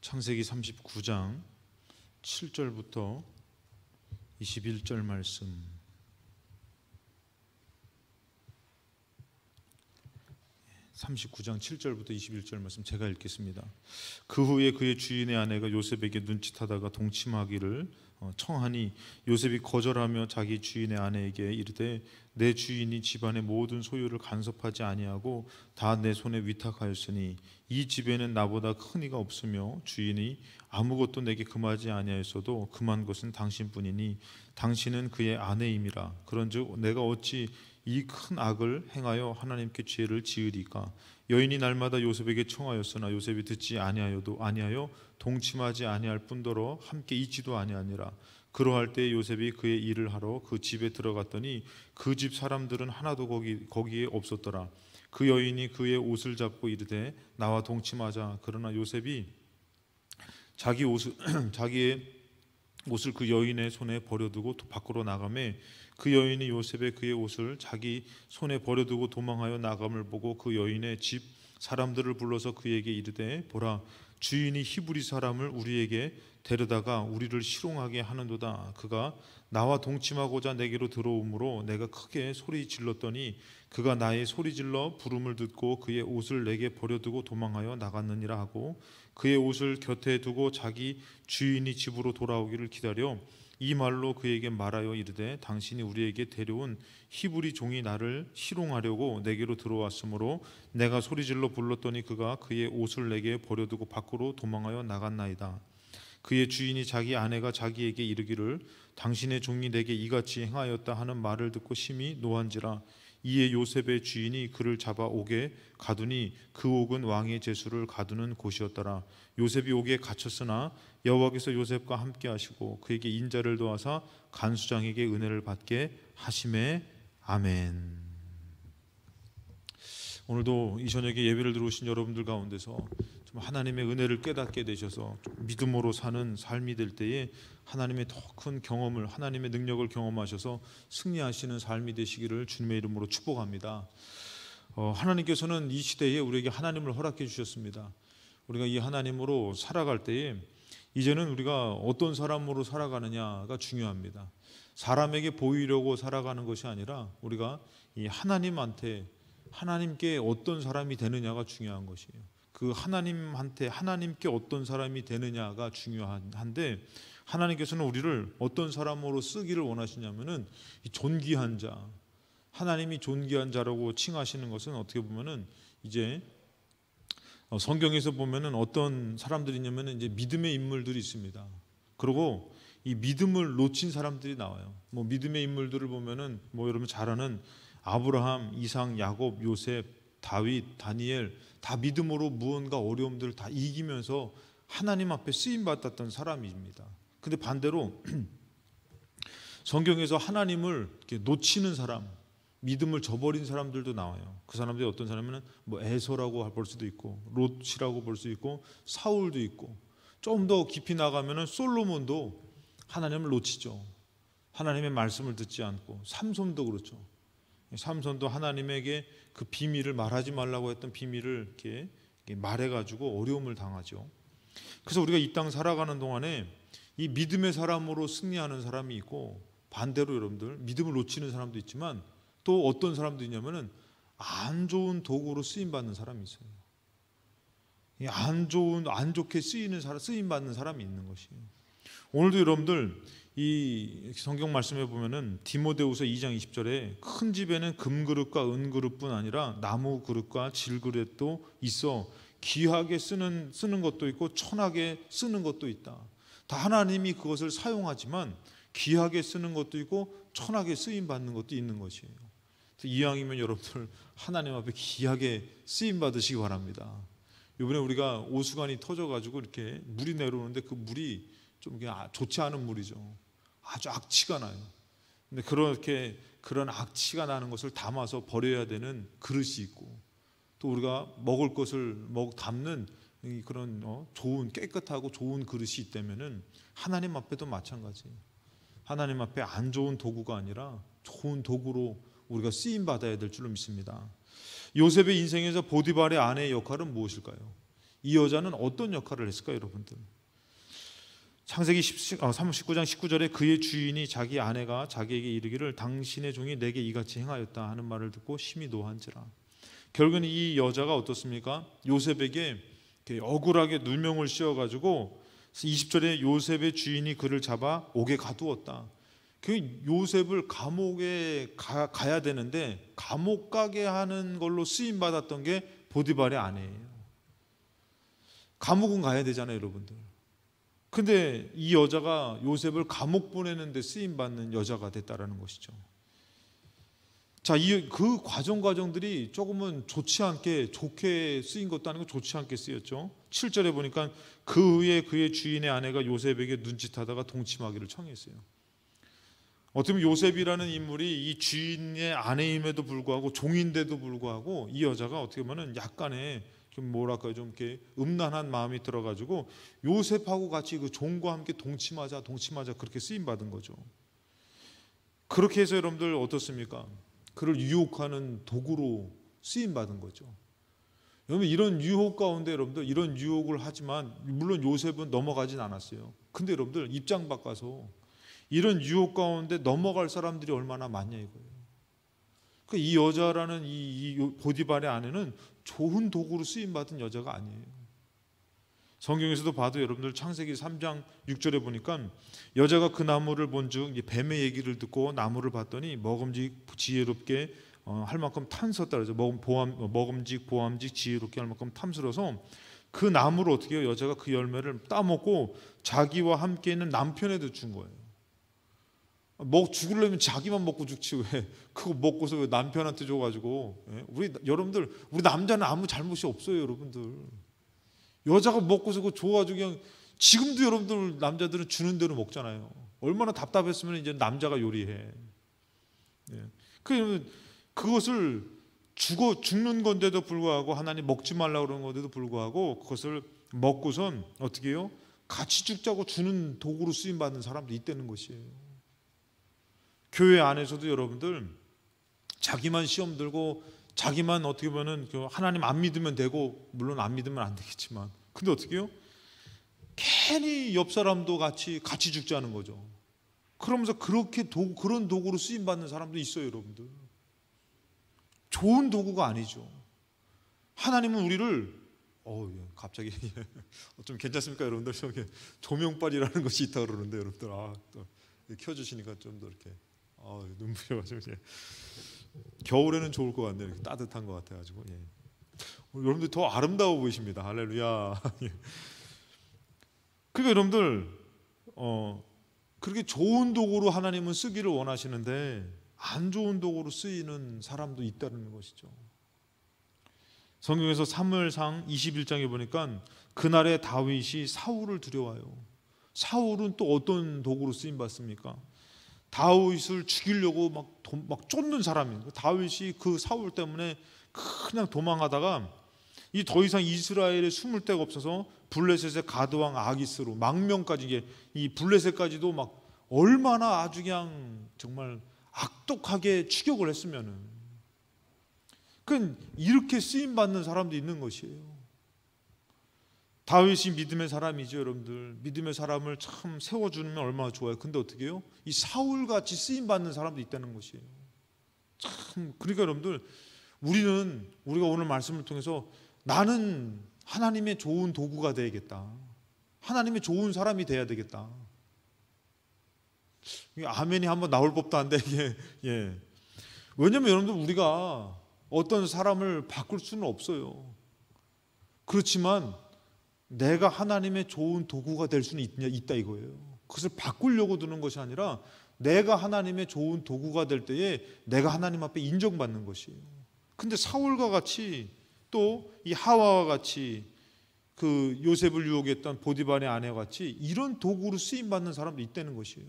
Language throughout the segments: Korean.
창세기 39장 7절부터 21절 말씀. 39장 7절부터 21절 말씀 제가 읽겠습니다. 그 후에 그의 주인의 아내가 요셉에게 눈짓하다가 동침하기를 청하니 요셉이 거절하며 자기 주인의 아내에게 이르되 내 주인이 집안의 모든 소유를 간섭하지 아니하고 다 내 손에 위탁하였으니 이 집에는 나보다 큰 이가 없으며 주인이 아무것도 내게 금하지 아니하였어도 금한 것은 당신뿐이니 당신은 그의 아내임이라. 그런즉 내가 어찌 이 큰 악을 행하여 하나님께 죄를 지으리까. 여인이 날마다 요셉에게 청하였으나 요셉이 듣지 아니하여 동침하지 아니할 뿐더러 함께 있지도 아니하니라. 그러할 때 요셉이 그의 일을 하러 그 집에 들어갔더니 그 집 사람들은 하나도 거기에 없었더라. 그 여인이 그의 옷을 잡고 이르되 나와 동침하자. 그러나 요셉이 자기의 옷을 그 여인의 손에 버려두고 밖으로 나가매 그 여인이 요셉의 그의 옷을 자기 손에 버려두고 도망하여 나감을 보고 그 여인의 집 사람들을 불러서 그에게 이르되 보라, 주인이 히브리 사람을 우리에게 데려다가 우리를 실롱하게 하는도다. 그가 나와 동침하고자 내게로 들어오므로 내가 크게 소리 질렀더니 그가 나의 소리 질러 부름을 듣고 그의 옷을 내게 버려두고 도망하여 나갔느니라 하고 그의 옷을 곁에 두고 자기 주인이 집으로 돌아오기를 기다려 이 말로 그에게 말하여 이르되 당신이 우리에게 데려온 히브리 종이 나를 실롱하려고 내게로 들어왔으므로 내가 소리질러 불렀더니 그가 그의 옷을 내게 버려두고 밖으로 도망하여 나갔나이다. 그의 주인이 자기 아내가 자기에게 이르기를 당신의 종이 내게 이같이 행하였다 하는 말을 듣고 심히 노한지라. 이에 요셉의 주인이 그를 잡아 옥에 가두니 그 옥은 왕의 제수를 가두는 곳이었더라. 요셉이 옥에 갇혔으나 여호와께서 요셉과 함께 하시고 그에게 인자를 도하사 간수장에게 은혜를 받게 하시매. 아멘. 오늘도 이 저녁에 예배를 들어오신 여러분들 가운데서 좀 하나님의 은혜를 깨닫게 되셔서 좀 믿음으로 사는 삶이 될 때에 하나님의 더 큰 경험을, 하나님의 능력을 경험하셔서 승리하시는 삶이 되시기를 주님의 이름으로 축복합니다. 하나님께서는 이 시대에 우리에게 하나님을 허락해 주셨습니다. 우리가 이 하나님으로 살아갈 때에 이제는 우리가 어떤 사람으로 살아가느냐가 중요합니다. 사람에게 보이려고 살아가는 것이 아니라 우리가 이 하나님께 어떤 사람이 되느냐가 중요한 것이에요. 그 하나님께 어떤 사람이 되느냐가 중요한데 하나님께서는 우리를 어떤 사람으로 쓰기를 원하시냐면은 존귀한 자, 하나님이 존귀한 자라고 칭하시는 것은 어떻게 보면은 이제 성경에서 보면은 어떤 사람들이냐면은 이제 믿음의 인물들이 있습니다. 그리고 이 믿음을 놓친 사람들이 나와요. 뭐 믿음의 인물들을 보면은 뭐 여러분 잘 아는 아브라함, 이삭, 야곱, 요셉, 다윗, 다니엘 다 믿음으로 무언가 어려움들을 다 이기면서 하나님 앞에 쓰임 받았던 사람입니다. 근데 반대로 성경에서 하나님을 이렇게 놓치는 사람, 믿음을 저버린 사람들도 나와요. 그 사람들이 어떤 사람은 뭐 에서라고 볼 수도 있고 롯이라고 볼 수 있고 사울도 있고 좀 더 깊이 나가면은 솔로몬도 하나님을 놓치죠. 하나님의 말씀을 듣지 않고 삼손도 그렇죠. 삼손도 하나님에게 그 비밀을 말하지 말라고 했던 비밀을 이렇게 말해가지고 어려움을 당하죠. 그래서 우리가 이 땅 살아가는 동안에 이 믿음의 사람으로 승리하는 사람이 있고 반대로 여러분들 믿음을 놓치는 사람도 있지만 또 어떤 사람도 있냐면은 안 좋은 도구로 쓰임 받는 사람이 있어요. 안 좋게 쓰임 받는 사람이 있는 것이에요. 오늘도 여러분들 이 성경 말씀에 보면은 디모데후서 2장 20절에 큰 집에는 금그릇과 은그릇뿐 아니라 나무 그릇과 질그릇도 있어 귀하게 쓰는 것도 있고 천하게 쓰는 것도 있다. 다 하나님이 그것을 사용하지만 귀하게 쓰는 것도 있고 천하게 쓰임 받는 것도 있는 것이에요. 이왕이면 여러분들 하나님 앞에 귀하게 쓰임 받으시기 바랍니다. 이번에 우리가 오수관이 터져가지고 이렇게 물이 내려오는데 그 물이 좀 좋지 않은 물이죠. 아주 악취가 나요. 근데 그런 악취가 나는 것을 담아서 버려야 되는 그릇이 있고 또 우리가 먹을 것을 담는 그런 좋은 깨끗하고 좋은 그릇이 있다면은 하나님 앞에도 마찬가지예요. 하나님 앞에 안 좋은 도구가 아니라 좋은 도구로 우리가 쓰임 받아야 될 줄로 믿습니다. 요셉의 인생에서 보디발의 아내의 역할은 무엇일까요? 이 여자는 어떤 역할을 했을까요, 여러분들? 창세기 19장 19절에 그의 주인이 자기 아내가 자기에게 이르기를 당신의 종이 내게 이같이 행하였다 하는 말을 듣고 심히 노한지라. 결국은 이 여자가 어떻습니까? 요셉에게 억울하게 누명을 씌워가지고 20절에 요셉의 주인이 그를 잡아 옥에 가두었다. 그 요셉을 감옥에 가야 되는데 감옥 가게 하는 걸로 쓰임 받았던 게 보디발의 아내예요. 감옥은 가야 되잖아요, 여러분들. 근데 이 여자가 요셉을 감옥 보내는데 쓰임 받는 여자가 됐다라는 것이죠. 자, 그 과정들이 조금은 좋게 쓰인 것도 아니고 좋지 않게 쓰였죠. 7절에 보니까 그 후에 그의 주인의 아내가 요셉에게 눈짓하다가 동침하기를 청했어요. 어떻게 보면 요셉이라는 인물이 이 주인의 아내임에도 불구하고 종인데도 불구하고 이 여자가 어떻게 보면 약간의 좀 좀 이렇게 음란한 마음이 들어가지고 요셉하고 같이 그 종과 함께 동침하자 그렇게 쓰임 받은 거죠. 그렇게 해서 여러분들 어떻습니까? 그를 유혹하는 도구로 쓰임 받은 거죠. 여러분 이런 유혹 가운데 여러분들 이런 유혹을 하지만 물론 요셉은 넘어가진 않았어요. 근데 여러분들 입장 바꿔서 이런 유혹 가운데 넘어갈 사람들이 얼마나 많냐 이거예요. 그러니까 이 여자라는 이 보디발의 아내는 좋은 도구로 쓰임 받은 여자가 아니에요. 성경에서도 봐도 여러분들 창세기 3장 6절에 보니까 여자가 그 나무를 본즉 뱀의 얘기를 듣고 나무를 봤더니 먹음직 지혜롭게 할 만큼 탐스럽다 그러죠. 먹음직 보암직 지혜롭게 할 만큼 탐스러워서 그 나무를 어떻게 해요? 여자가 그 열매를 따먹고 자기와 함께 있는 남편에도 준 거예요. 죽으려면 자기만 먹고 죽지 왜 그거 먹고서 왜 남편한테 줘가지고. 여러분들 우리 남자는 아무 잘못이 없어요. 여러분들 여자가 먹고서 그거 줘가지고 그냥 지금도 여러분들 남자들은 주는 대로 먹잖아요. 얼마나 답답했으면 이제 남자가 요리해. 그것을 죽는 건데도 불구하고 하나님 먹지 말라고 그러는 건데도 불구하고 그것을 먹고선 어떻게 해요? 같이 죽자고 주는 도구로 쓰임 받는 사람도 있다는 것이에요. 교회 안에서도 여러분들 자기만 시험 들고 자기만 어떻게 보면 하나님 안 믿으면 되고 물론 안 믿으면 안 되겠지만 근데 어떻게 해요? 괜히 옆 사람도 같이 죽자는 거죠. 그러면서 그런 도구로 쓰임 받는 사람도 있어요, 여러분들. 좋은 도구가 아니죠. 하나님은 우리를 갑자기 좀 괜찮습니까, 여러분들? 조명빨이라는 것이 있다 그러는데 여러분들 또 켜주시니까 좀 더 이렇게 눈부셔가지고 겨울에는 좋을 것 같네요. 이렇게 따뜻한 것 같아가지고 여러분들 더 아름다워 보이십니다. 할렐루야. 그러니까 여러분들 그렇게 좋은 도구로 하나님은 쓰기를 원하시는데 안 좋은 도구로 쓰이는 사람도 있다는 것이죠. 성경에서 사무엘상 21장에 보니까 그날에 다윗이 사울을 두려워요. 사울은 또 어떤 도구로 쓰임 받습니까? 다윗을 죽이려고 막 쫓는 사람이에요. 다윗이 그 사울 때문에 그냥 도망하다가 더 이상 이스라엘에 숨을 데가 없어서 블레셋의 가드왕 아기스로 망명까지 이 블레셋까지도 막 얼마나 아주 그냥 정말 악독하게 추격을 했으면은 이렇게 쓰임 받는 사람도 있는 것이에요. 다윗이 믿음의 사람이죠, 여러분들. 믿음의 사람을 참 세워주면 얼마나 좋아요. 근데 어떻게 해요? 이 사울같이 쓰임받는 사람도 있다는 것이에요. 참, 그러니까 여러분들 우리가 오늘 말씀을 통해서 나는 하나님의 좋은 도구가 되야겠다. 하나님의 좋은 사람이 돼야 되겠다. 아멘이 한번 나올 법도 한데 왜냐하면 여러분들 우리가 어떤 사람을 바꿀 수는 없어요. 그렇지만 내가 하나님의 좋은 도구가 될 수는 있다 이거예요. 그것을 바꾸려고 드는 것이 아니라 내가 하나님의 좋은 도구가 될 때에 내가 하나님 앞에 인정받는 것이에요. 근데 사울과 같이 또 이 하와와 같이 그 요셉을 유혹했던 보디발의 아내와 같이 이런 도구로 쓰임받는 사람도 있다는 것이에요.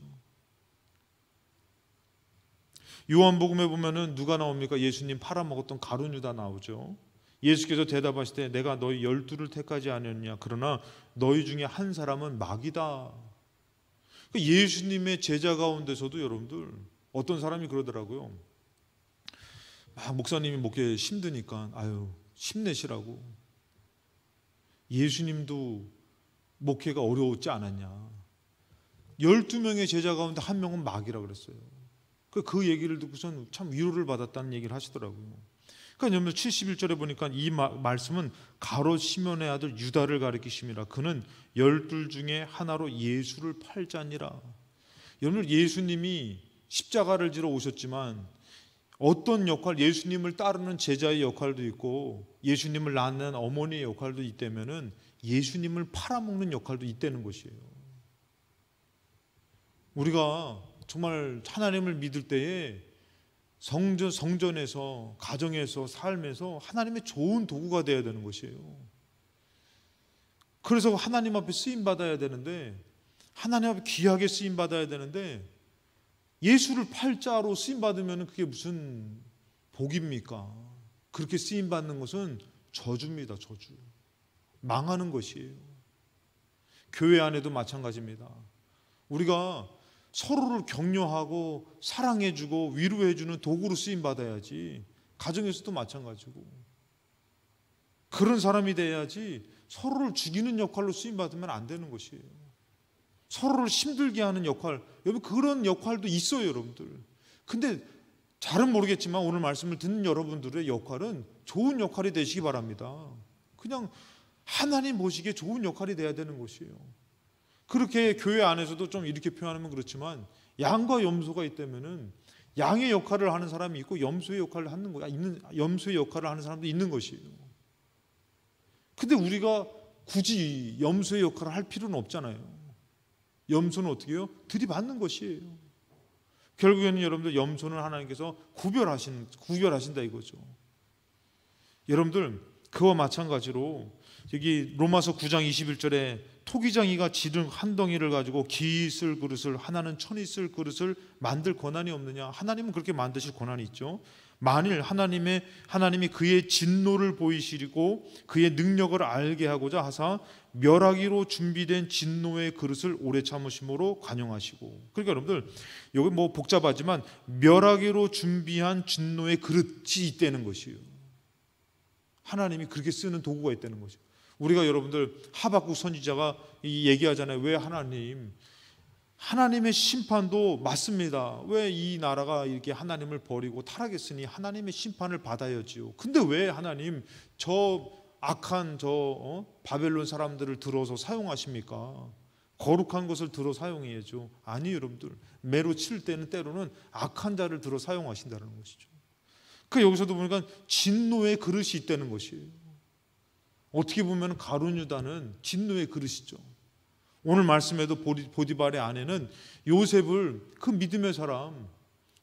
요한복음에 보면은 누가 나옵니까? 예수님 팔아먹었던 가룟 유다 나오죠. 예수께서 대답하실 때 내가 너희 12를 택하지 않았냐? 그러나 너희 중에 한 사람은 마귀다. 예수님의 제자 가운데서도 여러분들 어떤 사람이 그러더라고요. 목사님이 목회 힘드니까 힘내시라고. 예수님도 목회가 어려웠지 않았냐. 12명의 제자 가운데 한 명은 마귀라 그랬어요. 그 얘기를 듣고선 참 위로를 받았다는 얘기를 하시더라고요. 그러니까 여러분 71절에 보니까 이 말씀은 가롯 시몬의 아들 유다를 가리키심이라. 그는 12 중에 하나로 예수를 팔자니라. 여러분 예수님이 십자가를 지러 오셨지만 어떤 역할, 예수님을 따르는 제자의 역할도 있고 예수님을 낳는 어머니의 역할도 있다면은 예수님을 팔아먹는 역할도 있다는 것이에요. 우리가 정말 하나님을 믿을 때에 성전에서, 가정에서, 삶에서 하나님의 좋은 도구가 되어야 되는 것이에요. 그래서 하나님 앞에 쓰임 받아야 되는데, 하나님 앞에 귀하게 쓰임 받아야 되는데, 예수를 팔자로 쓰임 받으면 그게 무슨 복입니까? 그렇게 쓰임 받는 것은 저주입니다. 저주. 망하는 것이에요. 교회 안에도 마찬가지입니다. 우리가 서로를 격려하고 사랑해주고 위로해주는 도구로 쓰임받아야지. 가정에서도 마찬가지고 그런 사람이 돼야지. 서로를 죽이는 역할로 쓰임받으면 안 되는 것이에요. 서로를 힘들게 하는 역할, 여러분 그런 역할도 있어요 여러분들. 근데 잘은 모르겠지만 오늘 말씀을 듣는 여러분들의 역할은 좋은 역할이 되시기 바랍니다. 그냥 하나님 보시기에 좋은 역할이 돼야 되는 것이에요. 그렇게 교회 안에서도 좀 이렇게 표현하면 그렇지만 양과 염소가 있다면은 양의 역할을 하는 사람이 있고 염소의 역할을 하는 거야. 염소의 역할을 하는 사람도 있는 것이에요. 근데 우리가 굳이 염소의 역할을 할 필요는 없잖아요. 염소는 어떻게 해요? 들이받는 것이에요. 결국에는 여러분들 염소는 하나님께서 구별하신다 이거죠. 여러분들 그와 마찬가지로 여기 로마서 9장 21절에 토기장이가 지른 한 덩이를 가지고 기 쓸 그릇을 하나는 천이 쓸 그릇을 만들 권한이 없느냐? 하나님은 그렇게 만드실 권한이 있죠. 만일 하나님이 그의 진노를 보이시고 그의 능력을 알게 하고자 하사 멸하기로 준비된 진노의 그릇을 오래 참으심으로 관용하시고. 그러니까 여러분들 여기 뭐 복잡하지만 멸하기로 준비한 진노의 그릇이 있다는 것이에요. 하나님이 그렇게 쓰는 도구가 있다는 거죠. 우리가 여러분들 하박국 선지자가 얘기하잖아요. 왜 하나님의 심판도 맞습니다. 왜 이 나라가 이렇게 하나님을 버리고 타락했으니 하나님의 심판을 받아야지요. 근데 왜 하나님 저 악한 바벨론 사람들을 들어서 사용하십니까? 거룩한 것을 들어 사용해야죠. 아니 여러분들 매로 칠 때는 때로는 악한 자를 들어 사용하신다는 것이죠. 그 여기서도 보니까 진노의 그릇이 있다는 것이에요. 어떻게 보면 가룟 유다는 진노의 그릇이죠. 오늘 말씀에도 보디발의 아내는 요셉을 그 믿음의 사람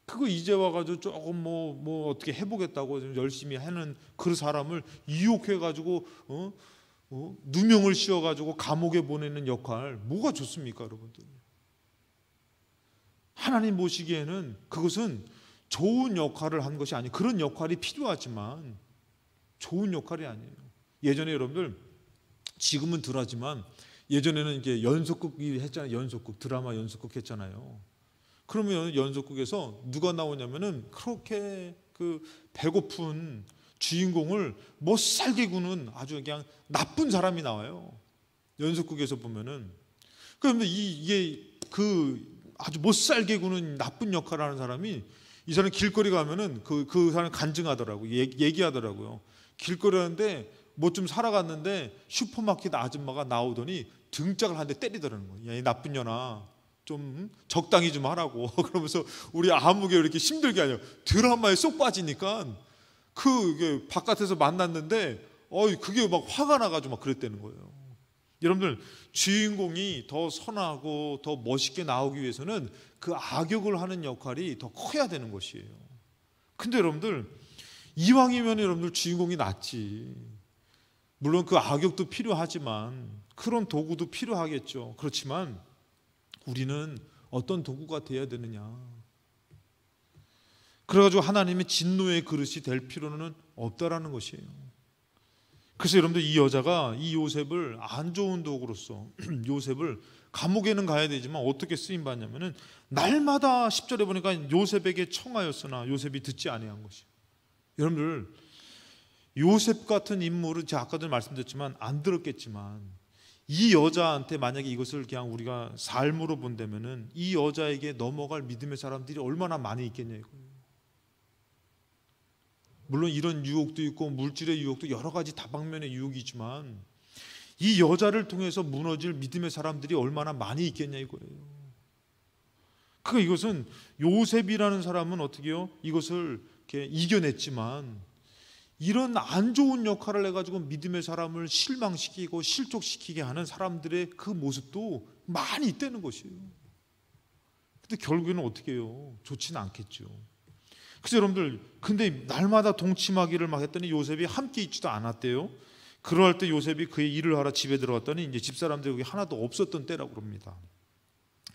그거 이제 와가지고 조금 뭐 어떻게 해보겠다고 좀 열심히 하는 그 사람을 유혹해가지고 누명을 씌워가지고 감옥에 보내는 역할 뭐가 좋습니까 여러분들? 하나님 보시기에는 그것은 좋은 역할을 한 것이 아니에요. 그런 역할이 필요하지만 좋은 역할이 아니에요. 예전에 여러분들 지금은 덜하지만 예전에는 이제 연속극이 했잖아요. 연속극 드라마 연속극 했잖아요. 그러면 연속극에서 누가 나오냐면은 그렇게 그 배고픈 주인공을 못 살게 구는 아주 그냥 나쁜 사람이 나와요. 연속극에서 보면은 그런데 이게 그 아주 못 살게 구는 나쁜 역할을 하는 사람이 이 사람 길거리 가면은 그 사람 간증하더라고 얘기하더라고요. 길거리 하는데 뭐 좀 살아갔는데 슈퍼마켓 아줌마가 나오더니 등짝을 한 대 때리더라는 거예요. 야, 이 나쁜 년아 좀 적당히 좀 하라고. 그러면서 우리 아무개 이렇게 힘들게 하냐. 드라마에 쏙 빠지니까 그게 바깥에서 만났는데 그게 막 화가 나가지고 막 그랬다는 거예요. 여러분들 주인공이 더 선하고 더 멋있게 나오기 위해서는 그 악역을 하는 역할이 더 커야 되는 것이에요. 근데 여러분들 이왕이면 여러분들 주인공이 낫지. 물론 그 악역도 필요하지만 그런 도구도 필요하겠죠. 그렇지만 우리는 어떤 도구가 되어야 되느냐. 그래가지고 하나님의 진노의 그릇이 될 필요는 없다라는 것이에요. 그래서 여러분들 이 여자가 이 요셉을 안 좋은 도구로서 요셉을 감옥에는 가야 되지만 어떻게 쓰임받냐면은 날마다 10절에 보니까 요셉에게 청하였으나 요셉이 듣지 아니한 것이에요. 여러분들 요셉 같은 인물은 제가 아까도 말씀드렸지만 안 들었겠지만 이 여자한테 만약에 이것을 그냥 우리가 삶으로 본다면은 이 여자에게 넘어갈 믿음의 사람들이 얼마나 많이 있겠냐 이거예요. 물론 이런 유혹도 있고 물질의 유혹도 여러 가지 다방면의 유혹이지만 이 여자를 통해서 무너질 믿음의 사람들이 얼마나 많이 있겠냐 이거예요. 그러니까 이것은 요셉이라는 사람은 어떻게 해요? 이것을 이렇게 이겨냈지만 이런 안 좋은 역할을 해가지고 믿음의 사람을 실망시키고 실족시키게 하는 사람들의 그 모습도 많이 있다는 것이에요. 근데 결국에는 어떻게 해요? 좋지는 않겠죠. 그래서 여러분들, 근데 날마다 동침하기를 막 했더니 요셉이 함께 있지도 않았대요. 그럴 때 요셉이 그의 일을 하러 집에 들어갔더니 이제 집사람들이 여기 하나도 없었던 때라고 그럽니다.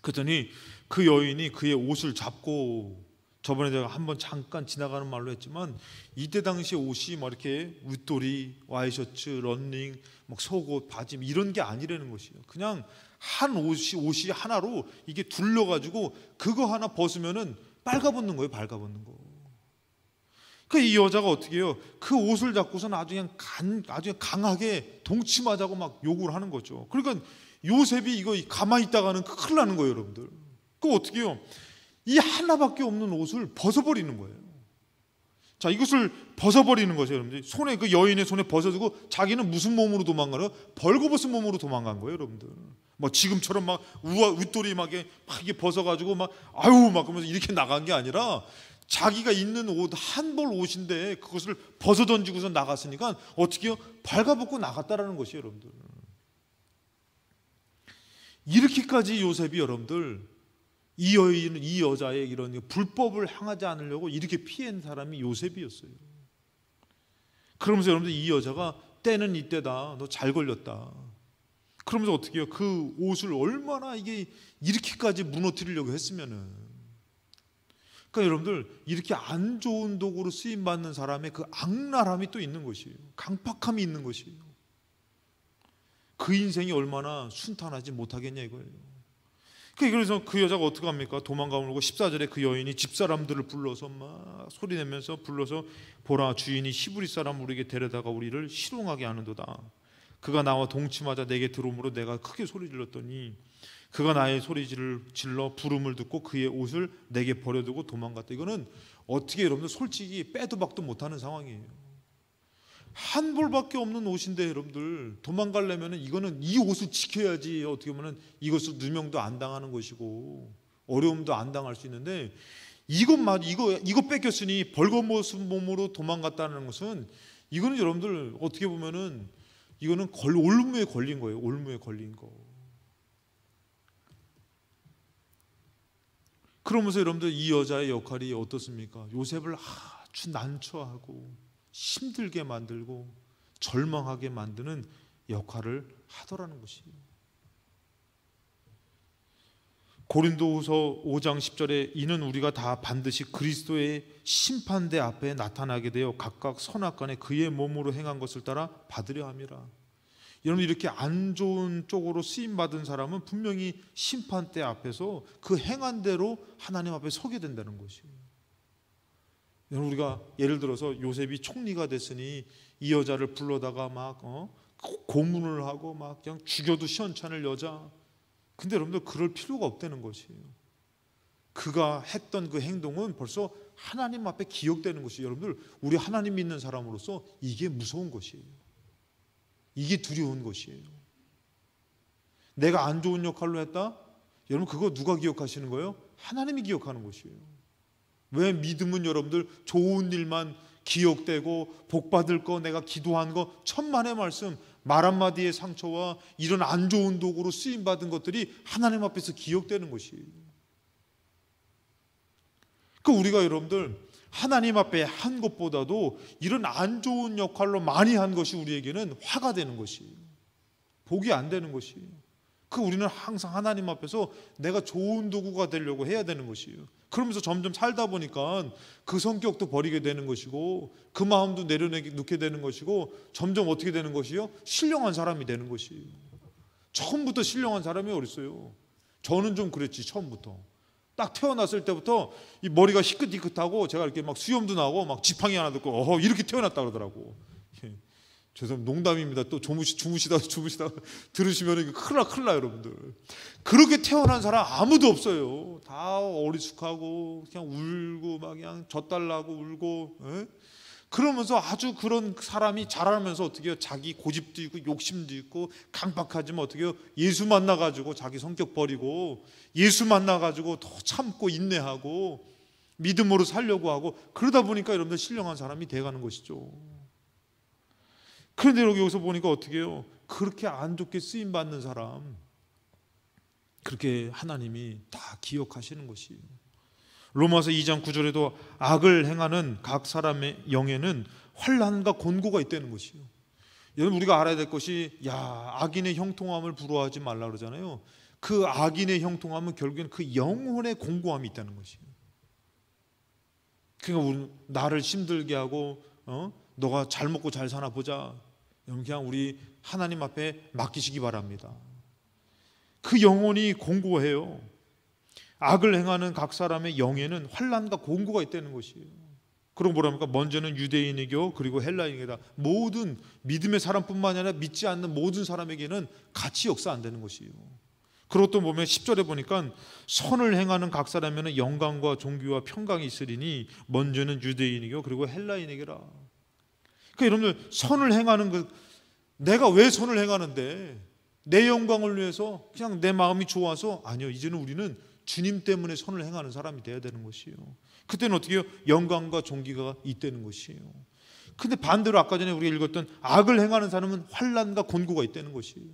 그랬더니 그 여인이 그의 옷을 잡고, 저번에 제가 한번 잠깐 지나가는 말로 했지만 이때 당시 옷이 막 이렇게 윗도리, 와이셔츠, 런닝, 막 속옷, 바지 이런 게 아니라는 것이에요. 그냥 한 옷이 하나로 이게 둘러가지고 그거 하나 벗으면은 빨가벗는 거예요. 빨가벗는 거. 그 이 여자가 어떻게 해요? 그 옷을 잡고서는 아주 강하게 동침하자고 막 요구를 하는 거죠. 그러니까 요셉이 이거 가만히 있다가는 큰일 나는 거예요, 여러분들. 그거 어떻게 해요? 이 하나밖에 없는 옷을 벗어버리는 거예요. 자, 이것을 벗어버리는 거죠, 여러분들. 손에, 그 여인의 손에 벗어두고 자기는 무슨 몸으로 도망가요? 벌거벗은 몸으로 도망간 거예요, 여러분들. 뭐 지금처럼 막 윗도리 막 이게 벗어가지고 막 아유 막 그러면서 이렇게 나간 게 아니라 자기가 입는 옷, 한 벌 옷인데 그것을 벗어 던지고서 나갔으니까 어떻게 해요? 발가벗고 나갔다라는 것이에요, 여러분들. 이렇게까지 요셉이 여러분들 이 여인은 이 여자의 이런 불법을 향하지 않으려고 이렇게 피한 사람이 요셉이었어요. 그러면서 여러분들 이 여자가 때는 이때다, 너 잘 걸렸다. 그러면서 어떻게 해요? 그 옷을 얼마나 이게 이렇게까지 무너뜨리려고 했으면은. 그러니까 여러분들 이렇게 안 좋은 도구로 쓰임 받는 사람의 그 악랄함이 또 있는 것이에요. 강팍함이 있는 것이에요. 그 인생이 얼마나 순탄하지 못하겠냐 이거예요. 그래서 그 여자가 어떻게 합니까? 도망가려고 14절에 그 여인이 집사람들을 불러서 막 소리내면서 불러서 보라, 주인이 히브리 사람 우리에게 데려다가 우리를 희롱하게 하는도다. 그가 나와 동침하자 내게 들어오므로 내가 크게 소리 질렀더니 그가 나의 소리를 질러 부름을 듣고 그의 옷을 내게 버려두고 도망갔다. 이거는 어떻게 여러분들 솔직히 빼도 박도 못하는 상황이에요. 한 벌밖에 없는 옷인데 여러분들 도망가려면 이거는 이 옷을 지켜야지 어떻게 보면 이것을 누명도 안 당하는 것이고 어려움도 안 당할 수 있는데 이거 뺏겼으니 벌거벗은 몸으로 도망갔다는 것은 이거는 여러분들 어떻게 보면은 이거는 올무에 걸린 거예요. 올무에 걸린 거. 그러면서 여러분들 이 여자의 역할이 어떻습니까? 요셉을 아주 난처하고 힘들게 만들고 절망하게 만드는 역할을 하더라는 것이에요. 고린도후서 5장 10절에 이는 우리가 다 반드시 그리스도의 심판대 앞에 나타나게 되어 각각 선악간에 그의 몸으로 행한 것을 따라 받으려 함이라. 여러분 이렇게 안 좋은 쪽으로 쓰임받은 사람은 분명히 심판대 앞에서 그 행한 대로 하나님 앞에 서게 된다는 것이에요. 여러분 우리가 예를 들어서 요셉이 총리가 됐으니 이 여자를 불러다가 막 고문을 하고 막 그냥 죽여도 시원찮을 여자. 근데 여러분들 그럴 필요가 없다는 것이에요. 그가 했던 그 행동은 벌써 하나님 앞에 기억되는 것이에요. 여러분들 우리 하나님 믿는 사람으로서 이게 무서운 것이에요. 이게 두려운 것이에요. 내가 안 좋은 역할로 했다? 여러분 그거 누가 기억하시는 거예요? 하나님이 기억하는 것이에요. 왜 믿음은 여러분들 좋은 일만 기억되고 복받을 거 내가 기도한 거 천만의 말씀 말 한마디의 상처와 이런 안 좋은 도구로 쓰임받은 것들이 하나님 앞에서 기억되는 것이에요. 우리가 여러분들 하나님 앞에 한 것보다도 이런 안 좋은 역할로 많이 한 것이 우리에게는 화가 되는 것이에요. 복이 안 되는 것이에요. 우리는 항상 하나님 앞에서 내가 좋은 도구가 되려고 해야 되는 것이에요. 그러면서 점점 살다 보니까 그 성격도 버리게 되는 것이고 그 마음도 내려놓게 되는 것이고 점점 어떻게 되는 것이요? 신령한 사람이 되는 것이에요. 처음부터 신령한 사람이 어딨어요? 저는 좀 그랬지. 처음부터 딱 태어났을 때부터 이 머리가 희끗희끗하고 제가 이렇게 막 수염도 나고 막 지팡이 하나 듣고 이렇게 태어났다 그러더라고. 죄송합니다. 농담입니다. 또 주무시다가 들으시면 큰일 나 여러분들. 그렇게 태어난 사람 아무도 없어요. 다 어리숙하고 그냥 울고 막 그냥 젖달라고 울고. 그러면서 아주 그런 사람이 자라면서 어떻게 해요? 자기 고집도 있고 욕심도 있고 강박하지만 어떻게 해요? 예수 만나가지고 자기 성격 버리고 예수 만나가지고 더 참고 인내하고 믿음으로 살려고 하고 그러다 보니까 여러분들 신령한 사람이 돼가는 것이죠. 그런데 여기서 보니까 어떻게 해요? 그렇게 안 좋게 쓰임받는 사람, 그렇게 하나님이 다 기억하시는 것이에요. 로마서 2장 9절에도 악을 행하는 각 사람의 영에는 환난과 곤고가 있다는 것이에요. 여러분 우리가 알아야 될 것이 악인의 형통함을 부러워하지 말라 그러잖아요. 그 악인의 형통함은 결국엔 그 영혼의 공고함이 있다는 것이에요. 그러니까 나를 힘들게 하고 너가 잘 먹고 잘 사나 보자. 그냥 우리 하나님 앞에 맡기시기 바랍니다. 그 영혼이 공고해요. 악을 행하는 각 사람의 영에는 환난과 공고가 있다는 것이에요. 그럼 뭐랍니까? 먼저는 유대인이고 그리고 헬라인이다. 모든 믿음의 사람뿐만 아니라 믿지 않는 모든 사람에게는 같이 역사한다는 것이에요. 그리고 또 보면 10절에 보니까 선을 행하는 각 사람에는 영광과 존귀와 평강이 있으리니 먼저는 유대인이고 그리고 헬라인에게라. 그러니까 여러분들 선을 행하는 내가 왜 선을 행하는데 내 영광을 위해서 그냥 내 마음이 좋아서 아니요. 이제는 우리는 주님 때문에 선을 행하는 사람이 되어야 되는 것이에요. 그때는 어떻게 해요? 영광과 존귀가 있다는 것이에요. 근데 반대로 아까 전에 우리가 읽었던 악을 행하는 사람은 환난과 곤고가 있다는 것이에요.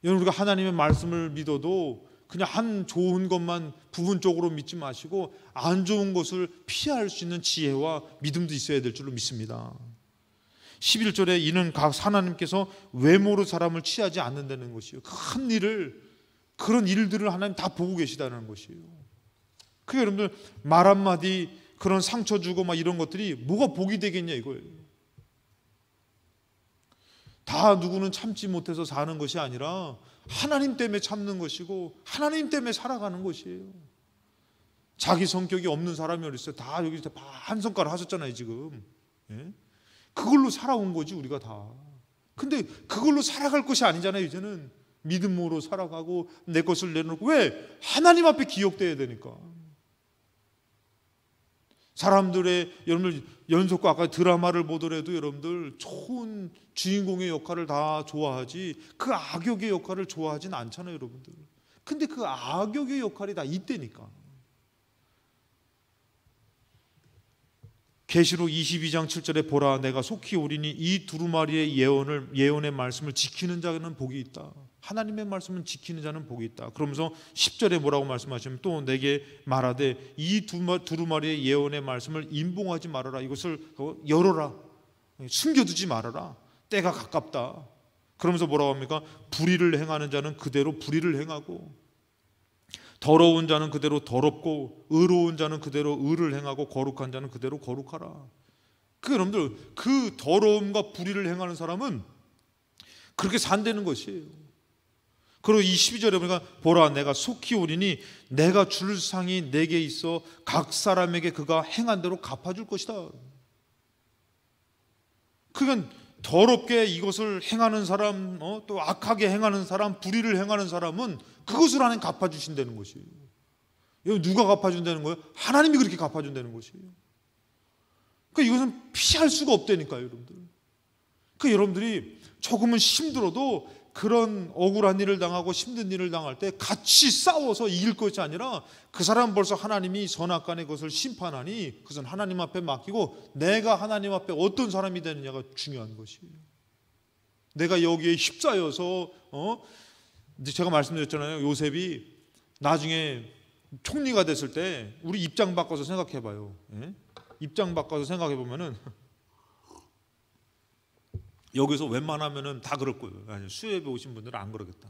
여러분 우리가 하나님의 말씀을 믿어도 그냥 한 좋은 것만 부분적으로 믿지 마시고 안 좋은 것을 피할 수 있는 지혜와 믿음도 있어야 될 줄로 믿습니다. 11절에 이는 각 하나님께서 외모로 사람을 취하지 않는다는 것이에요. 큰 일을 그런 일들을 하나님 다 보고 계시다는 것이에요. 그 여러분들 말 한마디 그런 상처 주고 막 이런 것들이 뭐가 복이 되겠냐 이거예요. 다 누구는 참지 못해서 사는 것이 아니라 하나님 때문에 참는 것이고 하나님 때문에 살아가는 것이에요. 자기 성격이 없는 사람이 어디 있어요? 다 여기 한 손가락 하셨잖아요 지금. 그걸로 살아온 거지 우리가 다. 근데 그걸로 살아갈 것이 아니잖아요. 이제는 믿음으로 살아가고 내 것을 내놓고. 왜? 하나님 앞에 기억돼야 되니까. 사람들의 여러분들 연속과 아까 드라마를 보더라도 여러분들 좋은 주인공의 역할을 다 좋아하지 그 악역의 역할을 좋아하진 않잖아요 여러분들. 근데 그 악역의 역할이 다 있다니까. 계시록 22장 7절에 보라 내가 속히 오리니 이 두루마리의 예언의 말씀을 지키는 자는 복이 있다. 하나님의 말씀을 지키는 자는 복이 있다. 그러면서 10절에 뭐라고 말씀하시면 또 내게 말하되 이 두루마리의 예언의 말씀을 임봉하지 말아라. 이것을 열어라. 숨겨두지 말아라. 때가 가깝다. 그러면서 뭐라고 합니까? 불의를 행하는 자는 그대로 불의를 행하고 더러운 자는 그대로 더럽고 의로운 자는 그대로 의를 행하고 거룩한 자는 그대로 거룩하라. 그 여러분들 그 더러움과 불의를 행하는 사람은 그렇게 산다는 것이에요. 그리고 이 12절에 보니까 보라 내가 속히 오리니 내가 줄 상이 내게 있어 각 사람에게 그가 행한 대로 갚아줄 것이다. 그러니까 더럽게 이것을 행하는 사람, 또 악하게 행하는 사람, 불의를 행하는 사람은 그것을 하나님 갚아주신다는 것이에요. 누가 갚아준다는 거예요? 하나님이 그렇게 갚아준다는 것이에요. 그러니까 이것은 피할 수가 없다니까요, 여러분들. 그 여러분들이 조금은 힘들어도 그런 억울한 일을 당하고 힘든 일을 당할 때 같이 싸워서 이길 것이 아니라 그 사람은 벌써 하나님이 선악간의 것을 심판하니 그것은 하나님 앞에 맡기고 내가 하나님 앞에 어떤 사람이 되느냐가 중요한 것이에요. 내가 여기에 휩싸여서 이제 제가 말씀드렸잖아요. 요셉이 나중에 총리가 됐을 때 우리 입장 바꿔서 생각해 봐요. 입장 바꿔서 생각해 보면은 여기서 웬만하면은 다 그럴 거예요. 아니, 수협에 오신 분들은 안 그러겠다.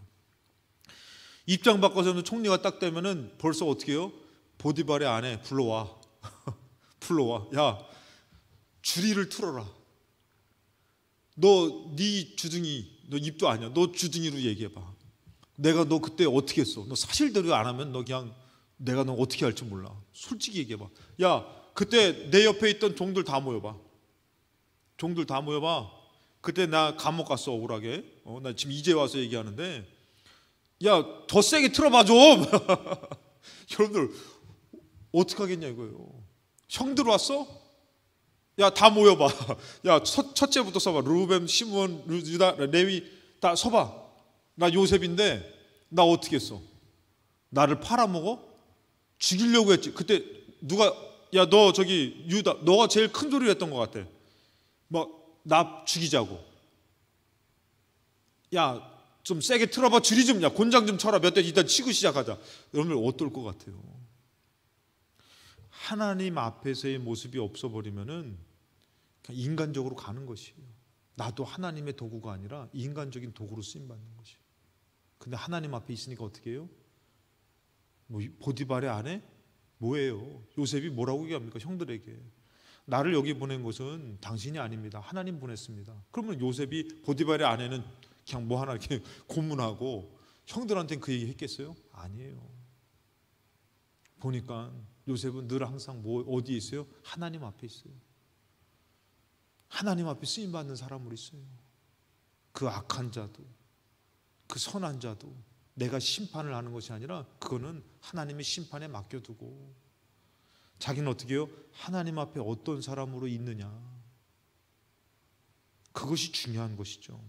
입장 바꿔서 총리가 딱 되면은 벌써 어떻게 해요? 보디발의 아내 불러와. 불러와. 야, 주리를 틀어라. 너 네 주둥이, 너 입도 아니야. 너 주둥이로 얘기해 봐. 내가 너 그때 어떻게 했어? 너 사실대로 안 하면 너 그냥 내가 너 어떻게 할지 몰라. 솔직히 얘기해 봐. 야, 그때 내 옆에 있던 종들 다 모여 봐. 종들 다 모여봐. 그때 나 감옥 갔어, 억울하게. 나 지금 이제 와서 얘기하는데, 야, 더 세게 틀어봐 좀. 여러분들 어떡하겠냐 이거예요. 형들 왔어? 야, 다 모여봐. 야, 첫째부터 서봐. 루벤, 시므온, 유다, 레위 다 서봐. 나 요셉인데 나 어떻게 했어? 나를 팔아먹어? 죽이려고 했지. 그때 누가, 야, 너 저기 유다, 너가 제일 큰 소리를 했던 것 같아. 막 나 죽이자고. 야, 좀 세게 틀어봐. 줄이 좀, 야, 곤장 좀 쳐라. 몇 대 일단 치고 시작하자. 여러분들 어떨 것 같아요? 하나님 앞에서의 모습이 없어버리면은 그냥 인간적으로 가는 것이에요. 나도 하나님의 도구가 아니라 인간적인 도구로 쓰임받는 것이에요. 근데 하나님 앞에 있으니까 어떻게 해요? 뭐 보디발의 아내? 뭐예요? 요셉이 뭐라고 얘기합니까? 형들에게. 나를 여기 보낸 것은 당신이 아닙니다. 하나님 보냈습니다. 그러면 요셉이 보디발의 아내는 그냥 뭐 하나 이렇게 고문하고 형들한테는 그 얘기 했겠어요? 아니에요. 보니까 요셉은 늘 항상 뭐 어디에 있어요? 하나님 앞에 있어요. 하나님 앞에 쓰임받는 사람으로 있어요. 그 악한 자도 그 선한 자도 내가 심판을 하는 것이 아니라 그거는 하나님의 심판에 맡겨두고 자기는 어떻게 해요? 하나님 앞에 어떤 사람으로 있느냐, 그것이 중요한 것이죠.